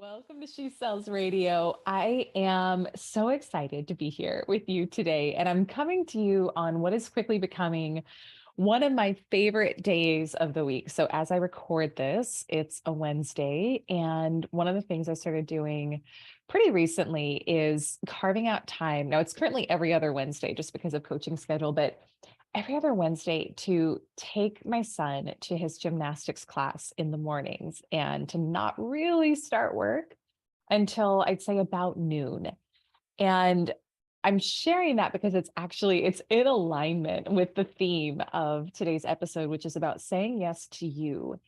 Welcome to She Sells Radio. I am so excited to be here with you today, and I'm coming to you on what is quickly becoming one of my favorite days of the week. So, as I record this, it's a Wednesday, and one of the things I started doing pretty recently is carving out time. Now, it's currently every other Wednesday just because of coaching schedule, but every other Wednesday to take my son to his gymnastics class in the mornings and to not really start work until I'd say about noon. And I'm sharing that because it's in alignment with the theme of today's episode, which is about saying yes to you.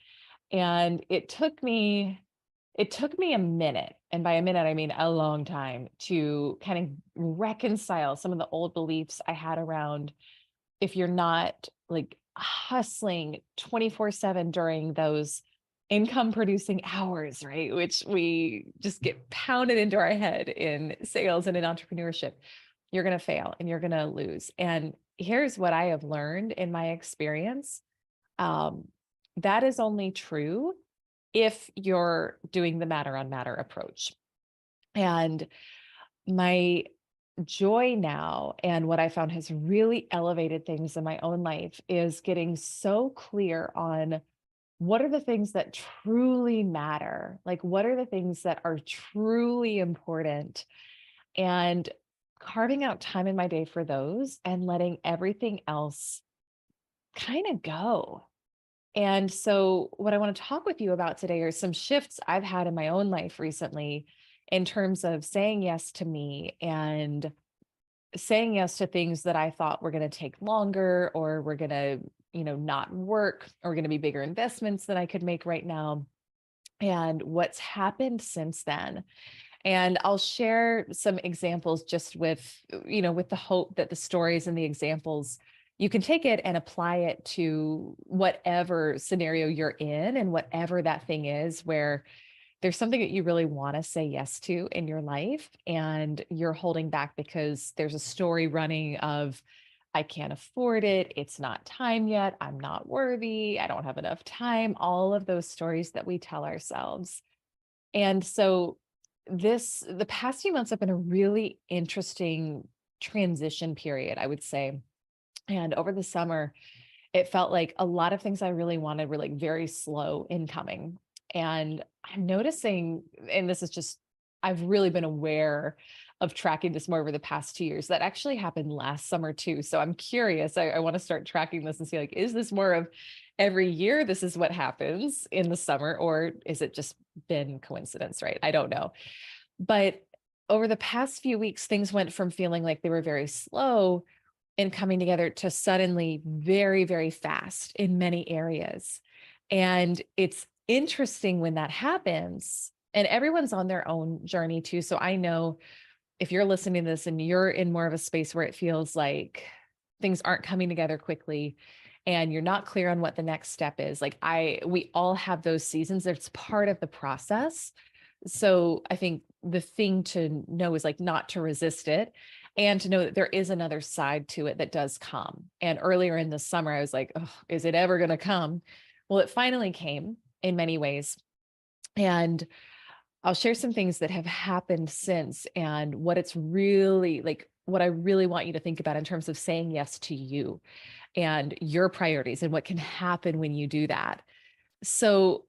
And it took me a minute, and by a minute I mean a long time, to kind of reconcile some of the old beliefs I had around if you're not like hustling 24/7 during those income producing hours, right? Which we just get pounded into our head in sales and in entrepreneurship, you're going to fail and you're going to lose. And here's what I have learned in my experience. Um, that is only true if you're doing the matter on matter approach. And my joy now, and what I found has really elevated things in my own life, is getting so clear on what are the things that truly matter? Like, what are the things that are truly important? And carving out time in my day for those and letting everything else kind of go. And so, what I want to talk with you about today are some shifts I've had in my own life recently in terms of saying yes to me and saying yes to things that I thought were going to take longer or were going to, not work or going to be bigger investments than I could make right now. And what's happened since then. And I'll share some examples just with the hope that the stories and the examples, you can take it and apply it to whatever scenario you're in and whatever that thing is where there's something that you really want to say yes to in your life and you're holding back because there's a story running of, I can't afford it, it's not time yet, I'm not worthy, I don't have enough time, all of those stories that we tell ourselves. And so the past few months have been a really interesting transition period, I would say. And over the summer, it felt like a lot of things I really wanted were like very slow in coming. And I'm noticing, and this is just, I've really been aware of tracking this more over the past 2 years. That actually happened last summer too. So I'm curious. I want to start tracking this and see, like, is this more of every year this is what happens in the summer, or is it just been coincidence, right? I don't know. But over the past few weeks, things went from feeling like they were very slow and coming together to suddenly very, very fast in many areas. And it's interesting when that happens, and everyone's on their own journey too. So I know if you're listening to this and you're in more of a space where it feels like things aren't coming together quickly and you're not clear on what the next step is, like we all have those seasons. It's part of the process. So I think the thing to know is like not to resist it and to know that there is another side to it that does come. And earlier in the summer, I was like, oh, is it ever going to come? Well, it finally came in many ways. And I'll share some things that have happened since and what it's really like, what I really want you to think about in terms of saying yes to you and your priorities and what can happen when you do that. So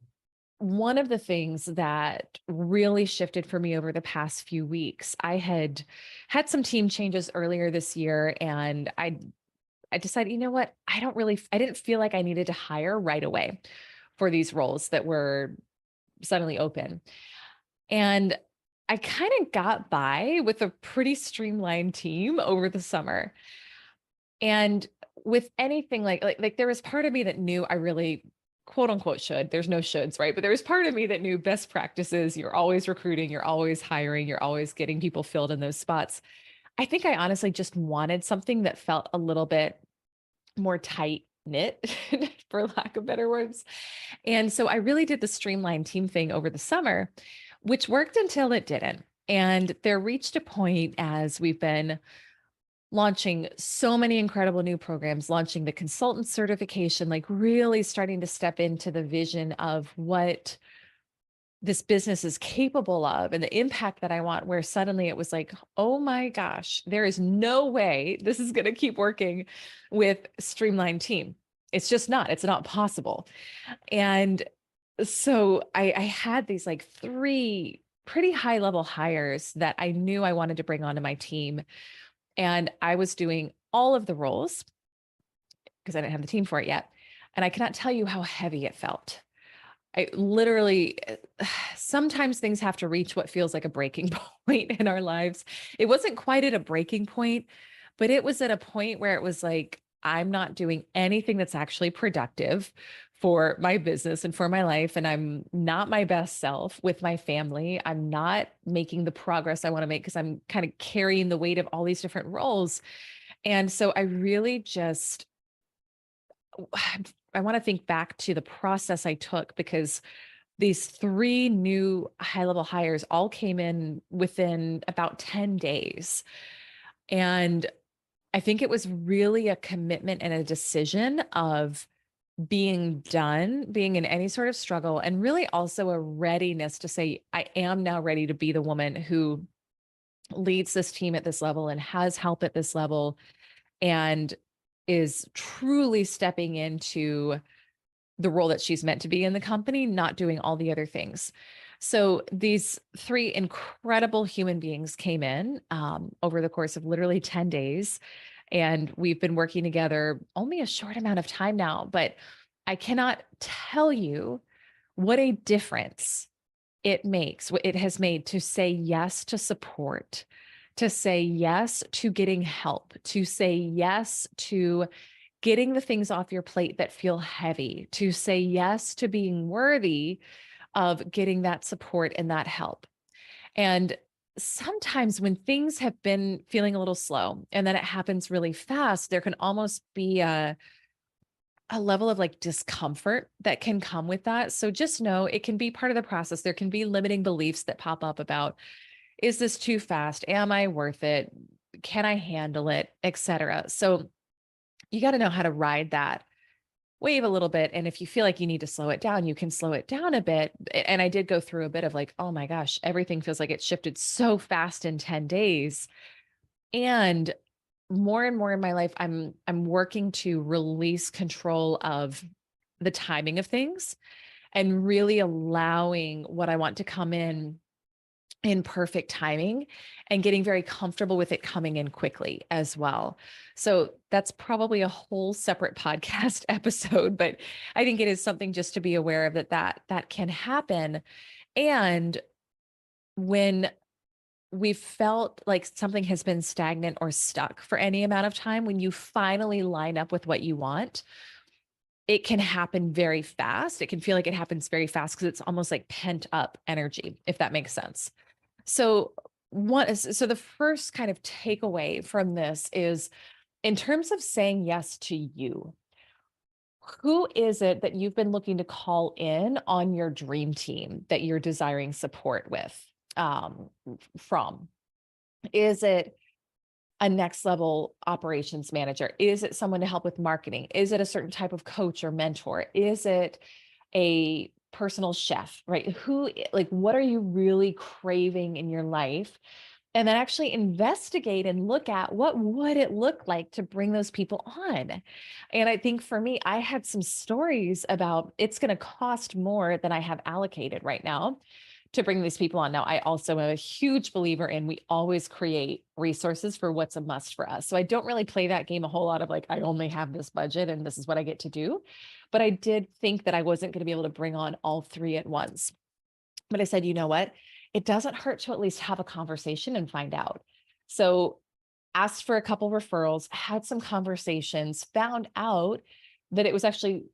one of the things that really shifted for me over the past few weeks, I had some team changes earlier this year, and I decided, you know what? I didn't feel like I needed to hire right away for these roles that were suddenly open. And I kind of got by with a pretty streamlined team over the summer. And with anything like there was part of me that knew I really quote unquote should. There's no shoulds, right? But there was part of me that knew best practices. You're always recruiting, you're always hiring, you're always getting people filled in those spots. I think I honestly just wanted something that felt a little bit more tight knit, for lack of better words. And so I really did the streamlined team thing over the summer, which worked until it didn't. And there reached a point as we've been launching so many incredible new programs, launching the consultant certification, like really starting to step into the vision of what this business is capable of and the impact that I want, where suddenly it was like, oh my gosh, there is no way this is going to keep working with streamlined team. It's not possible. And so I had these like three pretty high level hires that I knew I wanted to bring onto my team. And I was doing all of the roles because I didn't have the team for it yet. And I cannot tell you how heavy it felt. I literally, sometimes things have to reach what feels like a breaking point in our lives. It wasn't quite at a breaking point, but it was at a point where it was like, I'm not doing anything that's actually productive for my business and for my life. And I'm not my best self with my family. I'm not making the progress I want to make because I'm kind of carrying the weight of all these different roles. And so I really just, I want to think back to the process I took, because these three new high level hires all came in within about 10 days. And I think it was really a commitment and a decision of being done, being in any sort of struggle, and really also a readiness to say, I am now ready to be the woman who leads this team at this level and has help at this level and is truly stepping into the role that she's meant to be in the company, not doing all the other things. So these three incredible human beings came in over the course of literally 10 days. And we've been working together only a short amount of time now, but I cannot tell you what a difference it makes, what it has made to say yes to support, to say yes to getting help, to say yes to getting the things off your plate that feel heavy, to say yes to being worthy of getting that support and that help. And sometimes when things have been feeling a little slow and then it happens really fast, there can almost be a level of like discomfort that can come with that. So just know it can be part of the process. There can be limiting beliefs that pop up about, is this too fast? Am I worth it? Can I handle it? Etc. So you got to know how to ride that wave a little bit. And if you feel like you need to slow it down, you can slow it down a bit. And I did go through a bit of like, oh my gosh, everything feels like it shifted so fast in 10 days. And more in my life, I'm working to release control of the timing of things and really allowing what I want to come in perfect timing and getting very comfortable with it coming in quickly as well. So that's probably a whole separate podcast episode, but I think it is something just to be aware of, that can happen. And when we've felt like something has been stagnant or stuck for any amount of time, when you finally line up with what you want, it can happen very fast. It can feel like it happens very fast because it's almost like pent up energy, if that makes sense. So the first kind of takeaway from this is, in terms of saying yes to you, who is it that you've been looking to call in on your dream team that you're desiring support with, from? Is it a next level operations manager? Is it someone to help with marketing? Is it a certain type of coach or mentor? Is it a personal chef, right? Like, what are you really craving in your life? And then actually investigate and look at, what would it look like to bring those people on? And I think for me, I had some stories about, it's going to cost more than I have allocated right now to bring these people on. Now, I also am a huge believer in, we always create resources for what's a must for us. So I don't really play that game a whole lot of like, I only have this budget and this is what I get to do. But I did think that I wasn't going to be able to bring on all three at once. But I said, you know what? It doesn't hurt to at least have a conversation and find out. So asked for a couple referrals, had some conversations, found out that it was actually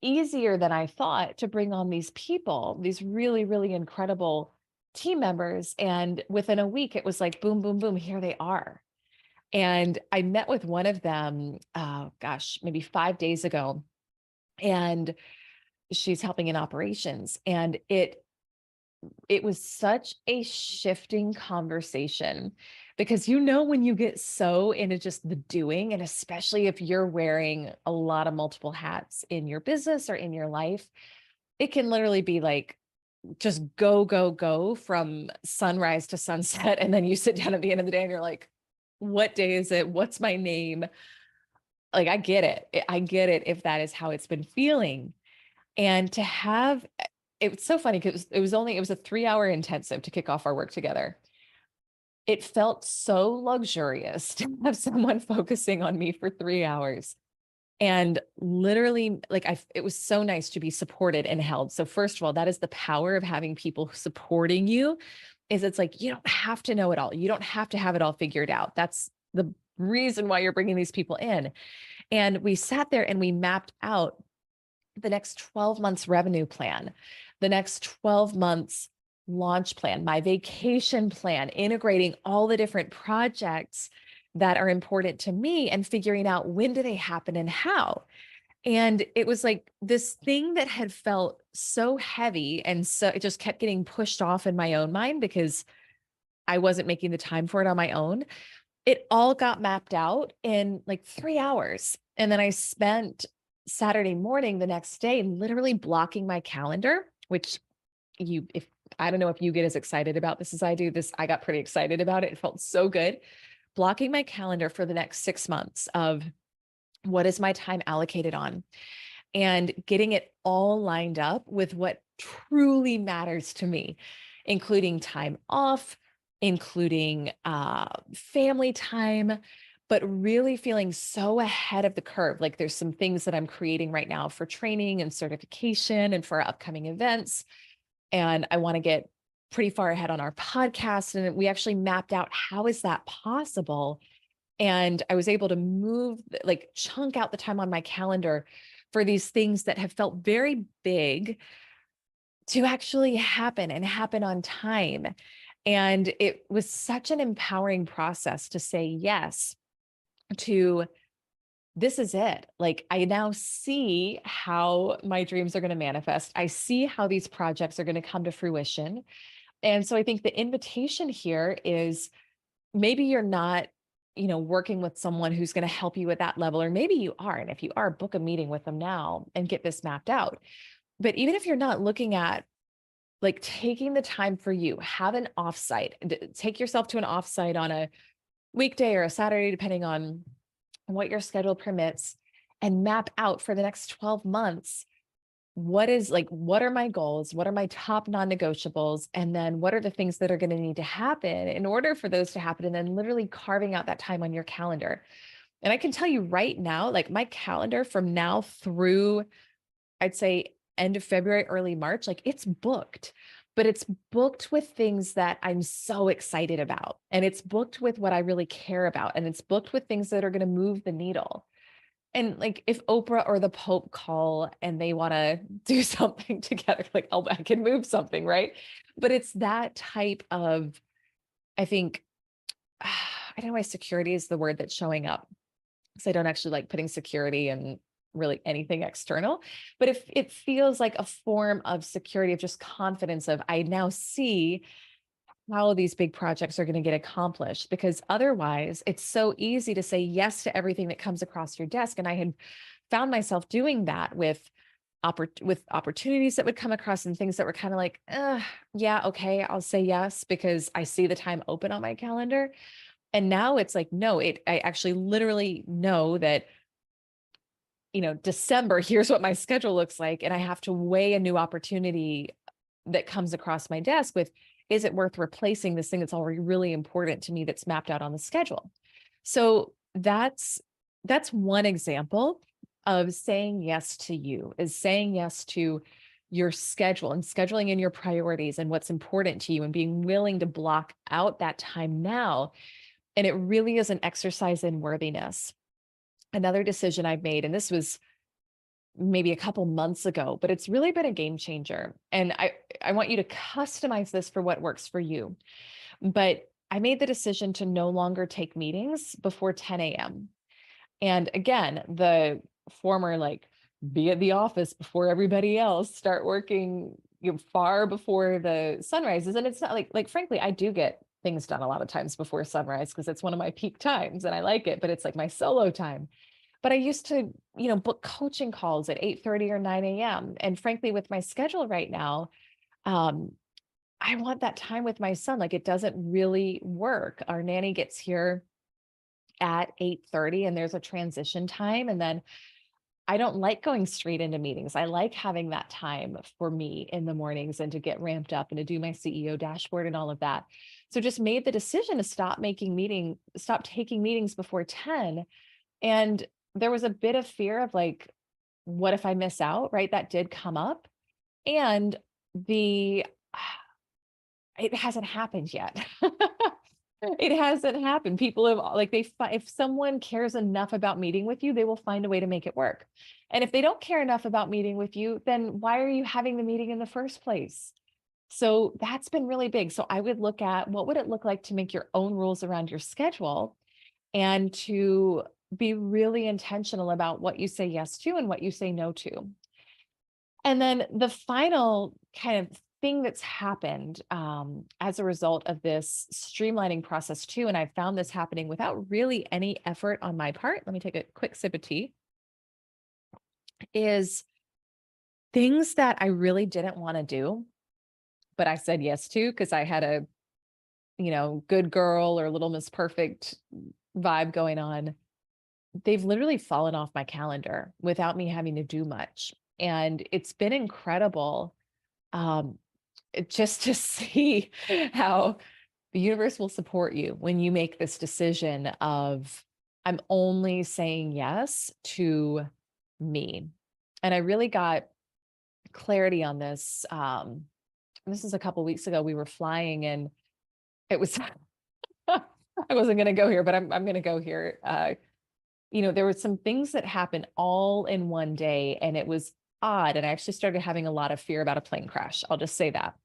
easier than I thought to bring on these people, these really, really incredible team members. And within a week, it was like, boom, boom, boom, here they are. And I met with one of them, maybe 5 days ago, and she's helping in operations. And it was such a shifting conversation, because when you get so into just the doing, and especially if you're wearing a lot of multiple hats in your business or in your life, it can literally be like just go, go, go from sunrise to sunset. And then you sit down at the end of the day and you're like, what day is it? What's my name? Like, I get it. I get it if that is how it's been feeling. And to have, it was so funny because it was a 3-hour intensive to kick off our work together. It felt so luxurious to have someone focusing on me for 3 hours. And literally, like, it was so nice to be supported and held. So first of all, that is the power of having people supporting you, is it's like, you don't have to know it all. You don't have to have it all figured out. That's the reason why you're bringing these people in. And we sat there and we mapped out the next 12 months revenue plan, the next 12 months launch plan, my vacation plan, integrating all the different projects that are important to me and figuring out when do they happen and how. And it was like this thing that had felt so heavy. And so it just kept getting pushed off in my own mind because I wasn't making the time for it on my own. It all got mapped out in like 3 hours. And then I spent Saturday morning the next day literally blocking my calendar, which if I don't know if you get as excited about this as I do. I got pretty excited about it. It felt so good. Blocking my calendar for the next 6 months of what is my time allocated on, and getting it all lined up with what truly matters to me, including time off, including family time, but really feeling so ahead of the curve. Like, there's some things that I'm creating right now for training and certification and for our upcoming events. And I want to get pretty far ahead on our podcast. And we actually mapped out, how is that possible? And I was able to chunk out the time on my calendar for these things that have felt very big to actually happen and happen on time. And it was such an empowering process to say yes to, this is it. Like, I now see how my dreams are going to manifest. I see how these projects are going to come to fruition. And so I think the invitation here is, maybe you're not, working with someone who's going to help you at that level, or maybe you are. And if you are, book a meeting with them now and get this mapped out. But even if you're not looking at, like, taking the time for you, have an offsite, take yourself to an offsite on a weekday or a Saturday, depending on what your schedule permits, and map out for the next 12 months, what are my goals? What are my top non-negotiables? And then what are the things that are going to need to happen in order for those to happen? And then literally carving out that time on your calendar. And I can tell you right now, like, my calendar from now through, I'd say, end of February, early March, like, it's booked, but it's booked with things that I'm so excited about. And it's booked with what I really care about. And it's booked with things that are going to move the needle. And like, if Oprah or the Pope call and they want to do something together, like, oh, I can move something, right? But it's that type of, I think, I don't know why security is the word that's showing up. So I don't actually like putting security in really anything external, but if it feels like a form of security, of just confidence of, I now see how these big projects are going to get accomplished. Because otherwise it's so easy to say yes to everything that comes across your desk. And I had found myself doing that with opportunities that would come across, and things that were kind of like, yeah, okay, I'll say yes because I see the time open on my calendar. And now it's like, no, I actually literally know that, December, here's what my schedule looks like. And I have to weigh a new opportunity that comes across my desk with, is it worth replacing this thing that's already really important to me that's mapped out on the schedule? So that's one example of saying yes to you, is saying yes to your schedule and scheduling in your priorities and what's important to you, and being willing to block out that time now. And it really is an exercise in worthiness. Another decision I've made, and this was maybe a couple months ago, but it's really been a game changer. And I want you to customize this for what works for you. But I made the decision to no longer take meetings before 10 a.m. And again, the former, like, be at the office before everybody else, start working, far before the sun rises. And it's not like, frankly, I do get things done a lot of times before sunrise because it's one of my peak times and I like it, but it's like my solo time. But I used to, book coaching calls at 8:30 or 9 a.m. And frankly, with my schedule right now, Um, I want that time with my son. Like, it doesn't really work. Our nanny gets here at 8:30 and there's a transition time. And then I don't like going straight into meetings. I like having that time for me in the mornings and to get ramped up and to do my CEO dashboard and all of that. So just made the decision to stop taking meetings before 10. And there was a bit of fear of like, what if I miss out? Right. That did come up. And the it hasn't happened yet. It hasn't happened. People have like if someone cares enough about meeting with you, they will find a way to make it work. And if they don't care enough about meeting with you, then why are you having the meeting in the first place? So that's been really big. So I would look at what would it look like to make your own rules around your schedule and to be really intentional about what you say yes to and what you say no to. And then the final kind of thing that's happened as a result of this streamlining process too, and I found this happening without really any effort on my part. Let me take a quick sip of tea. Is things that I really didn't want to do, but I said yes to because I had a, good girl or little Miss Perfect vibe going on. They've literally fallen off my calendar without me having to do much. And it's been incredible um, just to see how the universe will support you when you make this decision of, I'm only saying yes to me. And I really got clarity on this. This is a couple weeks ago. We were flying and it was, I wasn't going to go here, but I'm going to go here. There were some things that happened all in one day and it was odd. And I actually started having a lot of fear about a plane crash. I'll just say that,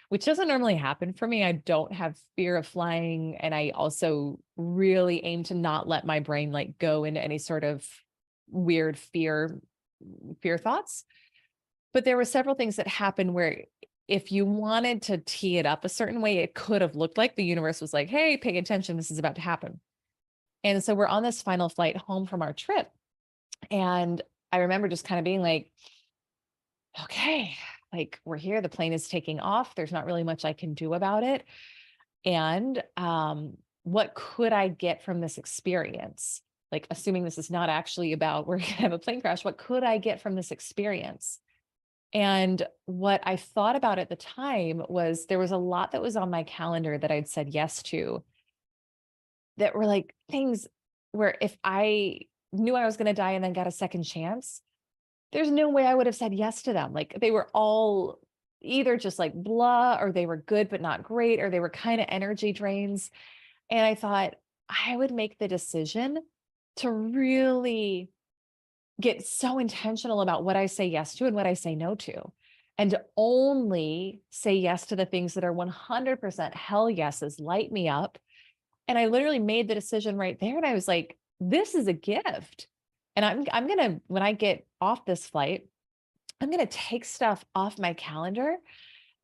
which doesn't normally happen for me. I don't have fear of flying. And I also really aim to not let my brain like go into any sort of weird fear thoughts. But there were several things that happened where if you wanted to tee it up a certain way, it could have looked like the universe was like, hey, pay attention, this is about to happen. And so we're on this final flight home from our trip. And I remember just kind of being like, okay, like we're here, the plane is taking off. There's not really much I can do about it. And what could I get from this experience? Like, assuming this is not actually about we're going to have a plane crash, what could I get from this experience? And what I thought about at the time was there was a lot that was on my calendar that I'd said yes to that were like things where if I knew I was going to die and then got a second chance, there's no way I would have said yes to them. Like they were all either just like blah, or they were good, but not great, or they were kind of energy drains. And I thought I would make the decision to really get so intentional about what I say yes to and what I say no to, and to only say yes to the things that are 100% hell yeses, light me up. And I literally made the decision right there. And I was like, this is a gift. And I'm going to, when I get off this flight, I'm going to take stuff off my calendar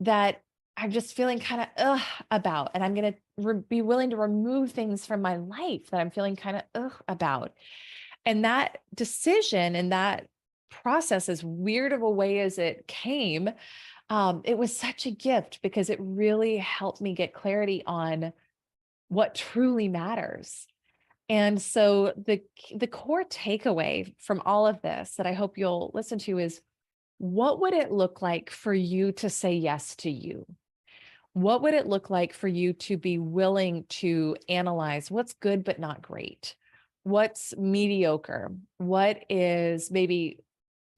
that I'm just feeling kind of about. And I'm going to be willing to remove things from my life that I'm feeling kind of about. And that decision and that process, as weird of a way as it came, it was such a gift because it really helped me get clarity on what truly matters. And so the core takeaway from all of this that I hope you'll listen to is, what would it look like for you to say yes to you? What would it look like for you to be willing to analyze what's good but not great? What's mediocre? What is maybe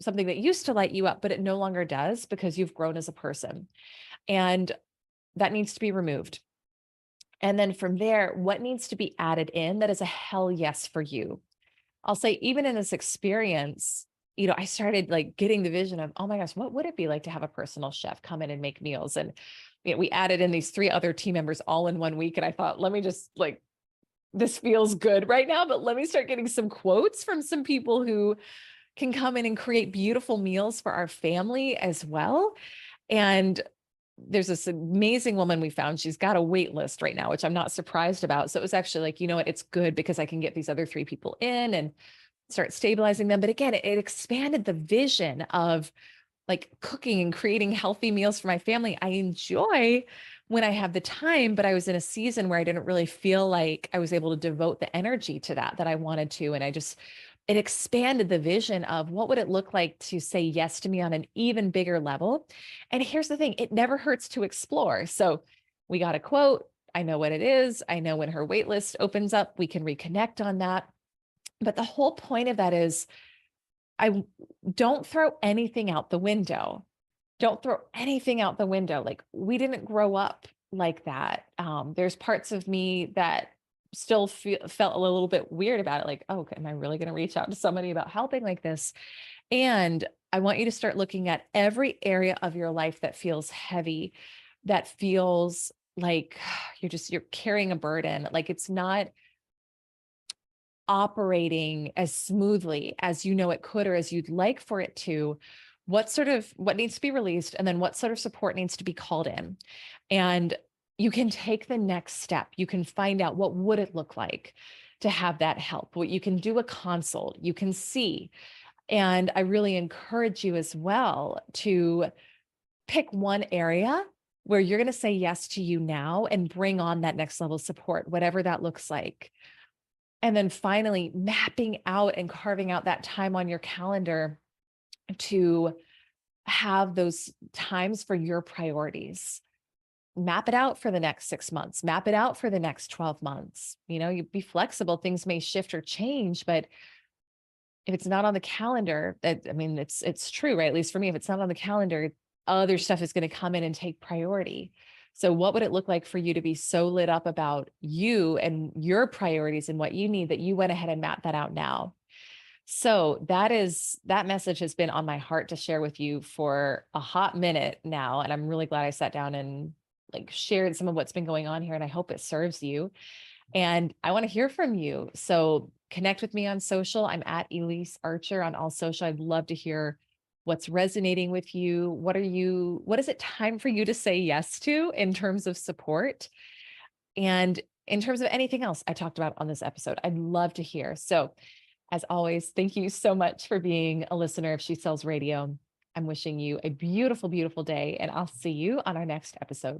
something that used to light you up, but it no longer does because you've grown as a person? And that needs to be removed. And then from there, what needs to be added in that is a hell yes for you? I'll say, even in this experience, I started like getting the vision of, oh my gosh, what would it be like to have a personal chef come in and make meals? And we added in these 3 other team members all in 1 week. And I thought, let me just like, this feels good right now, but let me start getting some quotes from some people who can come in and create beautiful meals for our family as well. And there's this amazing woman we found. She's got a wait list right now, which I'm not surprised about. So it was actually like, you know what, it's good because I can get these other 3 people in and start stabilizing them. But again, it expanded the vision of like cooking and creating healthy meals for my family. I enjoy when I have the time, but I was in a season where I didn't really feel like I was able to devote the energy to that I wanted to. And it expanded the vision of what would it look like to say yes to me on an even bigger level. And here's the thing, it never hurts to explore. So we got a quote. I know what it is. I know when her wait list opens up, we can reconnect on that. But the whole point of that is I don't throw anything out the window. Don't throw anything out the window. Like we didn't grow up like that. There's parts of me that still felt a little bit weird about it. Like, oh, am I really going to reach out to somebody about helping like this? And I want you to start looking at every area of your life that feels heavy, that feels like you're carrying a burden. Like it's not operating as smoothly as you know it could or as you'd like for it to. What needs to be released, and then what sort of support needs to be called in. And you can take the next step. You can find out what would it look like to have that help. What you can do a consult, you can see. And I really encourage you as well to pick one area where you're going to say yes to you now and bring on that next level support, whatever that looks like. And then finally, mapping out and carving out that time on your calendar to have those times for your priorities. Map it out for the next 6 months, map it out for the next 12 months. You be flexible. Things may shift or change, but if it's not on the calendar, it's true, right? At least for me, if it's not on the calendar, other stuff is going to come in and take priority. So what would it look like for you to be so lit up about you and your priorities and what you need that you went ahead and mapped that out now? So that message has been on my heart to share with you for a hot minute now. And I'm really glad I sat down and like shared some of what's been going on here. And I hope it serves you. And I want to hear from you. So connect with me on social. I'm at Elise Archer on all social. I'd love to hear what's resonating with you. What is it time for you to say yes to in terms of support? And in terms of anything else I talked about on this episode, I'd love to hear. So as always, thank you so much for being a listener of She Sells Radio. I'm wishing you a beautiful, beautiful day, and I'll see you on our next episode.